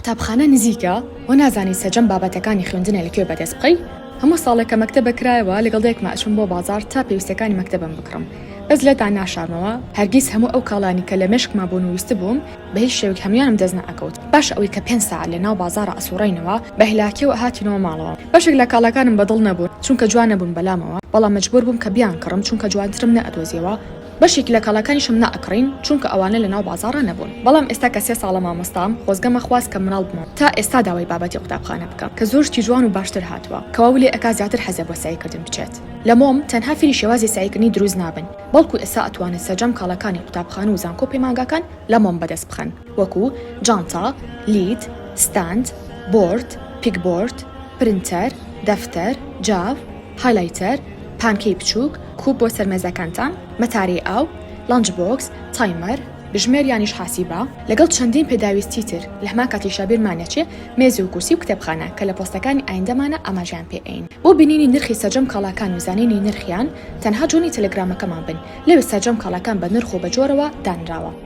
قوتابخانە نزیکە و نازانی سەرجەم بابەتەکانی خوێندنە لەکوێ بەدەست بخەی. هەموو ساڵێک کە مەکتەبە کرایەوە لەگەڵ دایکم ئەچووم بۆ بازار تا پێویستەکانی مەکتەبم بکڕم. بەس لەدا ناشارمەوە هەرگیز هەموو ئەو کاڵانی کە لە مێشکما بوون و ویست بووم بە هیچ شێوەیەک هەموویانم دەست نەئەکەوت. باش ئەوەی کە 5 ساعت لە ناو بازارە ئەسوڕینەوە بە هیلاکیەوە هاتینەوە ماڵەوە. بەشێک لە کاڵەکانم بەدڵ نەبوون چونکە جوان نەبوون بەلامەوە، بەڵام مەجبور بووم کە بیان کڕم چونکە جوانترم نەئەدۆزیەوە. بەشێک لە کاڵەکانیشم نەئەکڕین چونکە ئەوانە لە ناو بازارە نەبوون. بەڵام ئێستا کە 3 ساڵە مامۆستام خۆزگەمە خواست کە مناڵ بمەوە تا ئێستا داوای بابەتی قوتابخانە بکەم کە زۆرشتی جوان و باشتر هاتووە کەوا لێ ئەکا زیاتر حەزە بۆ سایکردن بچێت. لە مۆم تەنها فێری شێوازی سایکردنی دروست نابن، بەڵکو ئێستا ئەتوانێت سەرجەم کاڵەکانی قوتابخانە و زانکۆ پەیمانگاکان لە مۆم بەدەست بخەن، وەکو جانتا، لید، ستاند، بۆرد، پیکبۆرد، پرنتەر، دەفتەر، جاف، هایلایتەر، پانکەی بچووک، کوب بۆ سەرمێزەکانتان، مەتاری ئاو، لانچ بۆکس، تایمەر، بژمێر یانیش حاسیبە، لەگەڵ چەندین پێداویستی تر لە هەما کاتیشا بیرمانەچێ مێز و کورسی و کتێبخانە کە لە پۆستەکانی ئایندەمانە ئاماژیان پێئین. بۆ بینینی نرخی سەرجەم کاڵاکان و زانینی نرخیان تەنها جۆنی تەلەگرامەکەمان بن، لەوێ سەرجەم کاڵاکان بە نرخ و بە جۆرەوە دانراوە.